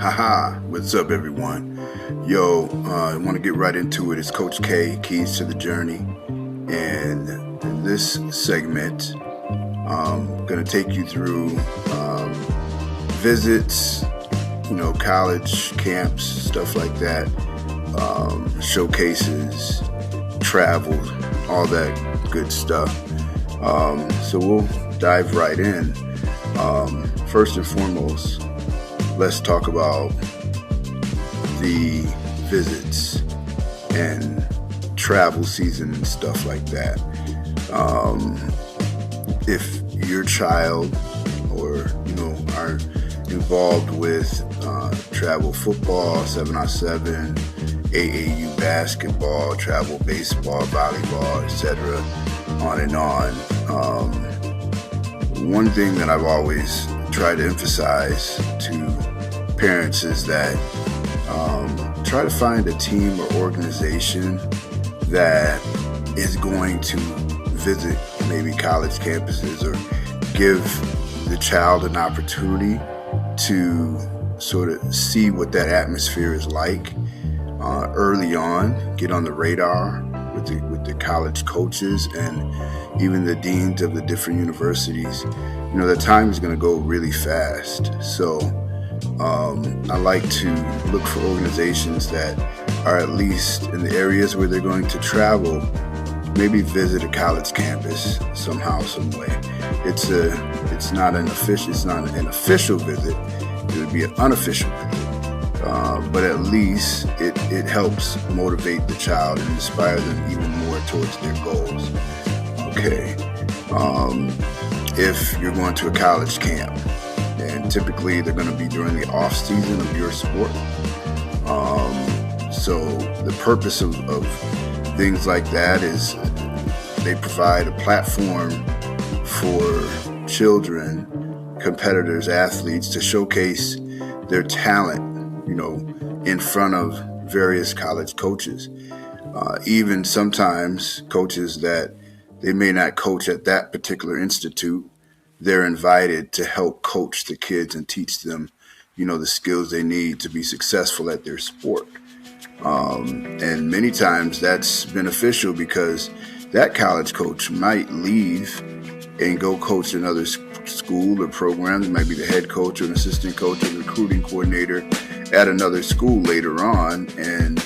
Haha, what's up, everyone? Yo, I want to get right into it. It's Coach K, Keys to the Journey. And in this segment, I'm going to take you through visits, college camps, stuff like that, showcases, travel, all that good stuff. So we'll dive right in. First and foremost, let's talk about the visits and travel season and stuff like that. If your child or are involved with travel football, 7-on-7, AAU basketball, travel baseball, volleyball, etc., on and on. One thing that I've always tried to emphasize to parents is that try to find a team or organization that is going to visit maybe college campuses or give the child an opportunity to sort of see what that atmosphere is like early on, get on the radar with the college coaches and even the deans of the different universities. The time is going to go really fast. So I like to look for organizations that are at least in the areas where they're going to travel, maybe visit a college campus somehow, some way. It's not an official visit. It would be an unofficial visit. But at least it helps motivate the child and inspire them even more towards their goals. Okay. If you're going to a college camp, and typically they're going to be during the off season of your sport. So the purpose of things like that is they provide a platform for children, competitors, athletes to showcase their talent, in front of various college coaches. Even sometimes coaches that they may not coach at that particular institute, they're invited to help coach the kids and teach them, the skills they need to be successful at their sport. And many times that's beneficial because that college coach might leave and go coach another school or program. It might be the head coach or an assistant coach or recruiting coordinator at another school later on. And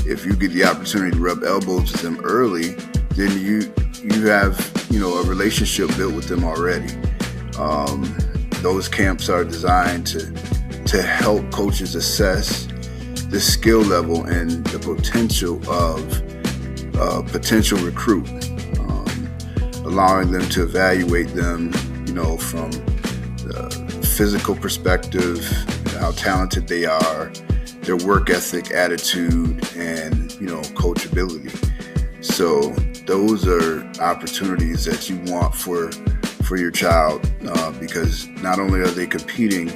if you get the opportunity to rub elbows with them early, then you have, a relationship built with them already. Those camps are designed to help coaches assess the skill level and the potential of a potential recruit, allowing them to evaluate them, from the physical perspective, how talented they are, their work ethic, attitude, and, coachability. So those are opportunities that you want for your child because not only are they competing,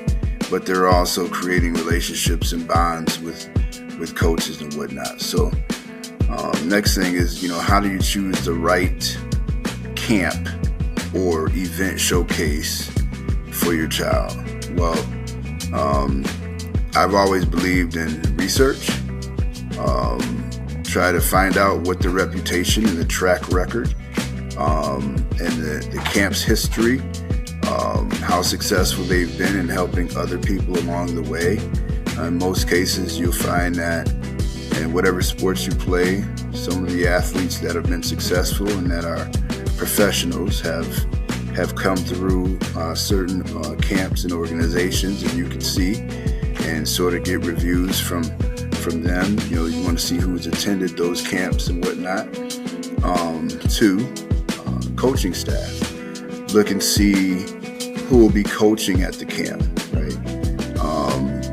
but they're also creating relationships and bonds with coaches and whatnot. So next thing is, how do you choose the right camp or event showcase for your child? Well, I've always believed in research. Try to find out what the reputation and the track record and the camp's history, how successful they've been in helping other people along the way. In most cases, you'll find that in whatever sports you play, some of the athletes that have been successful and that are professionals have come through certain camps and organizations, and you can see and sort of get reviews from them. You want to see who's attended those camps and whatnot. Two, coaching staff. Look and see who will be coaching at the camp, right?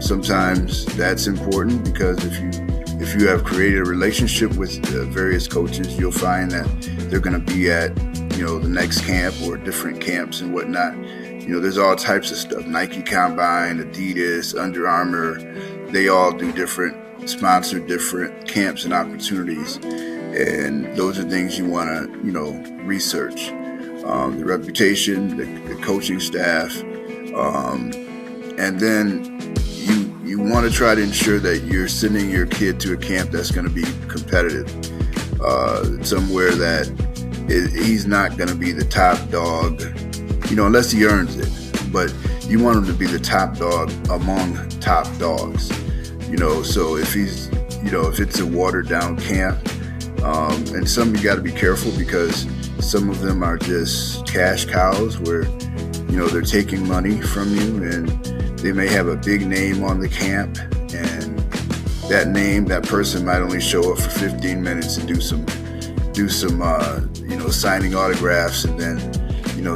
Sometimes that's important because if you have created a relationship with various coaches, you'll find that they're going to be at the next camp or different camps and whatnot. There's all types of stuff. Nike Combine, Adidas, Under Armour, they all do sponsor different camps and opportunities. And those are things you want to, research. The reputation, the coaching staff, and then you you want to try to ensure that you're sending your kid to a camp that's going to be competitive, somewhere that he's not going to be the top dog, unless he earns it. But you want him to be the top dog among top dogs, So if he's, if it's a watered down camp, and some you got to be careful because some of them are just cash cows where, they're taking money from you, and they may have a big name on the camp, and that person might only show up for 15 minutes and do some signing autographs, and then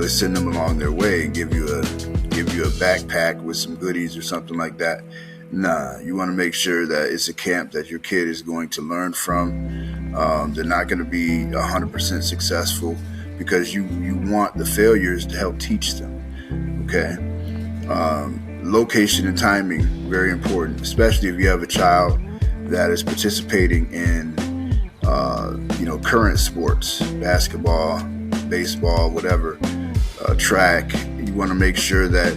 they send them along their way and give you a backpack with some goodies or something like that. Nah, you want to make sure that it's a camp that your kid is going to learn from. They're not going to be 100% successful because you want the failures to help teach them. Okay. Location and timing, very important, especially if you have a child that is participating in, current sports, basketball, baseball, whatever, track. You want to make sure that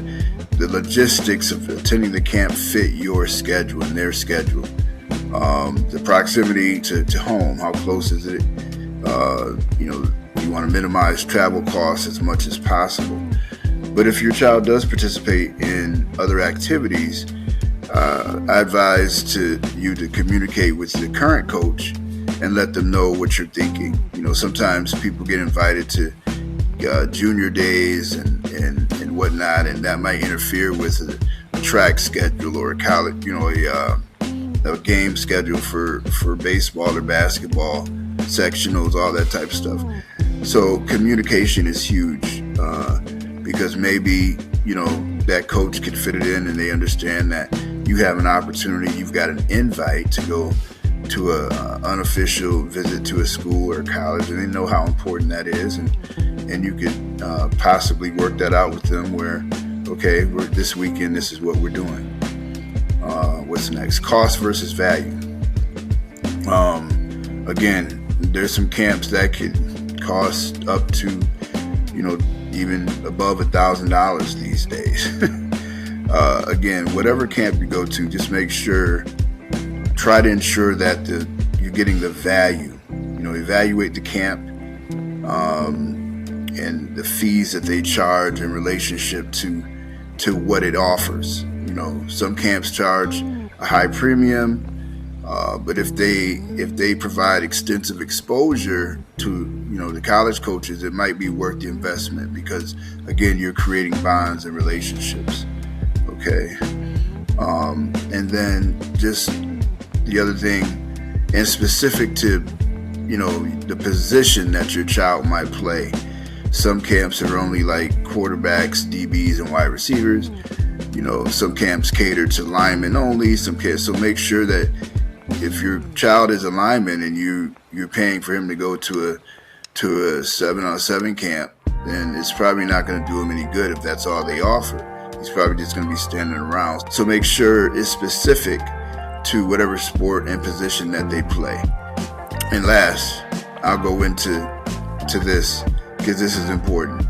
the logistics of attending the camp fit your schedule and their schedule. The proximity to home, how close is it? You want to minimize travel costs as much as possible. But if your child does participate in other activities, I advise you to communicate with the current coach and let them know what you're thinking. Sometimes people get invited to junior days and whatnot, and that might interfere with a track schedule or a college, a game schedule for baseball or basketball, sectionals, all that type of stuff. So communication is huge, because maybe, that coach can fit it in and they understand that you have an opportunity, you've got an invite to go to a unofficial visit to a school or college, and they know how important that is, and you could possibly work that out with them where, okay, this weekend, this is what we're doing. What's next? Cost versus value. Again, there's some camps that could cost up to, even above $1,000 these days. Again, whatever camp you go to, just make sure, try to ensure that you're getting the value. Evaluate the camp and the fees that they charge in relationship to what it offers. Some camps charge a high premium, but if they provide extensive exposure to the college coaches, it might be worth the investment because, again, you're creating bonds and relationships. Okay, and then just the other thing, and specific to the position that your child might play. Some camps are only like quarterbacks, DBs, and wide receivers. Some camps cater to linemen only. Some camps, so make sure that if your child is a lineman and you're paying for him to go to a 7-on-7 camp, then it's probably not going to do him any good if that's all they offer. He's probably just going to be standing around. So make sure it's specific to whatever sport and position that they play. And last, I'll go into this because this is important.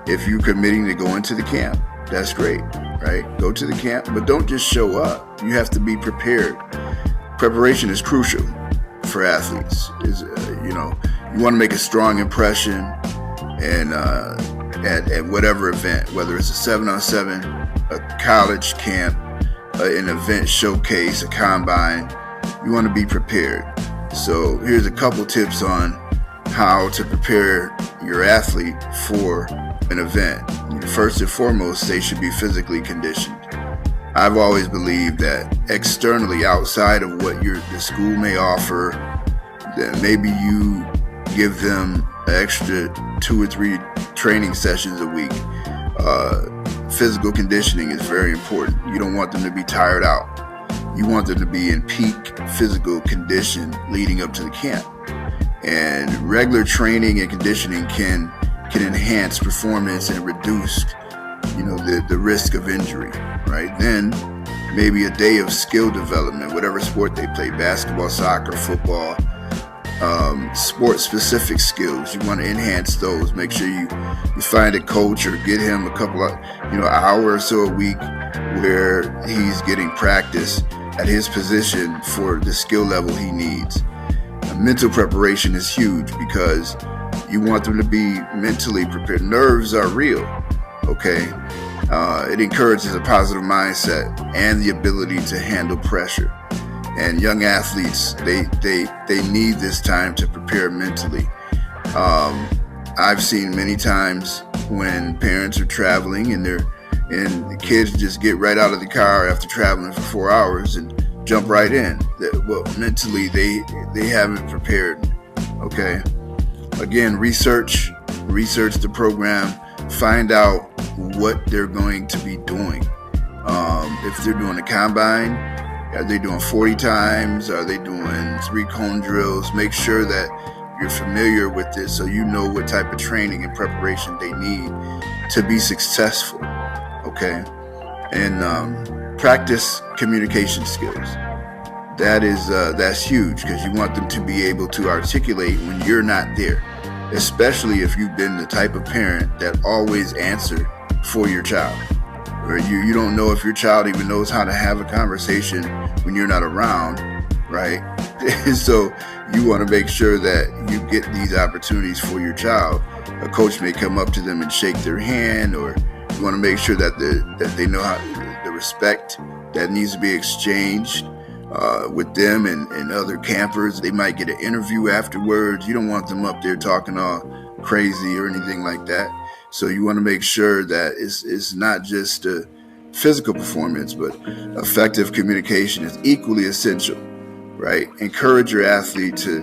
If you're committing to go into the camp, that's great, right? Go to the camp, but don't just show up. You have to be prepared. Preparation is crucial for athletes. You want to make a strong impression, and at whatever event, whether it's a 7-on-7, a college camp, an event showcase, a combine, you want to be prepared. So here's a couple tips on how to prepare your athlete for an event. First and foremost, they should be physically conditioned. I've always believed that externally, outside of what the school may offer, that maybe you give them an extra 2 or 3 training sessions a week. Physical conditioning is very important. You don't want them to be tired out. You want them to be in peak physical condition leading up to the camp. And regular training and conditioning can enhance performance and reduce, the risk of injury, right? Then maybe a day of skill development, whatever sport they play, basketball, soccer, football, sport-specific skills. You want to enhance those. Make sure you find a coach or get him a couple of, an hour or so a week where he's getting practice at his position for the skill level he needs. Mental preparation is huge because you want them to be mentally prepared. Nerves are real, okay? It encourages a positive mindset and the ability to handle pressure. And young athletes, they need this time to prepare mentally. I've seen many times when parents are traveling and the kids just get right out of the car after traveling for 4 hours and jump right in. Well, mentally they haven't prepared. Okay. Again, research the program, find out what they're going to be doing. If they're doing a combine, are they doing 40 times? Are they doing 3 cone drills? Make sure that you're familiar with this so you know what type of training and preparation they need to be successful. Okay. And practice communication skills. That's huge because you want them to be able to articulate when you're not there, especially if you've been the type of parent that always answer for your child, or you don't know if your child even knows how to have a conversation when you're not around, right? So you want to make sure that you get these opportunities for your child. A coach may come up to them and shake their hand, or you want to make sure that they know how the respect that needs to be exchanged with them and other campers. They might get an interview afterwards. You don't want them up there talking all crazy or anything like that. So you want to make sure that it's not just a physical performance, but effective communication is equally essential, right? Encourage your athlete to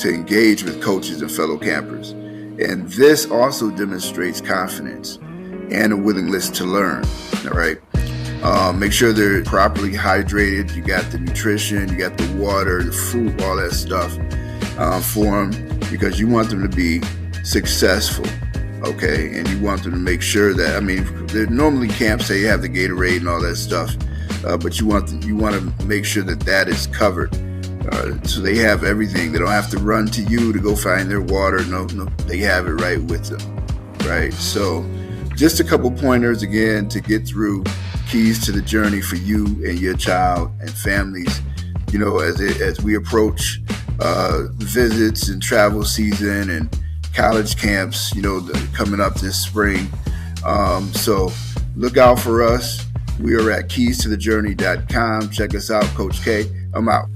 engage with coaches and fellow campers. And this also demonstrates confidence and a willingness to learn, all right? Make sure they're properly hydrated. You got the nutrition, you got the water, the fruit, all that stuff for them, because you want them to be successful, okay? And you want them to make sure that, normally camps say you have the Gatorade and all that stuff, but you want to make sure that is covered. So they have everything. They don't have to run to you to go find their water. No, they have it right with them, right? So just a couple pointers again to get through keys to the journey for you and your child and families, as we approach visits and travel season and college camps, coming up this spring. So look out for us. We are at keystothejourney.com. Check us out, Coach K. I'm out.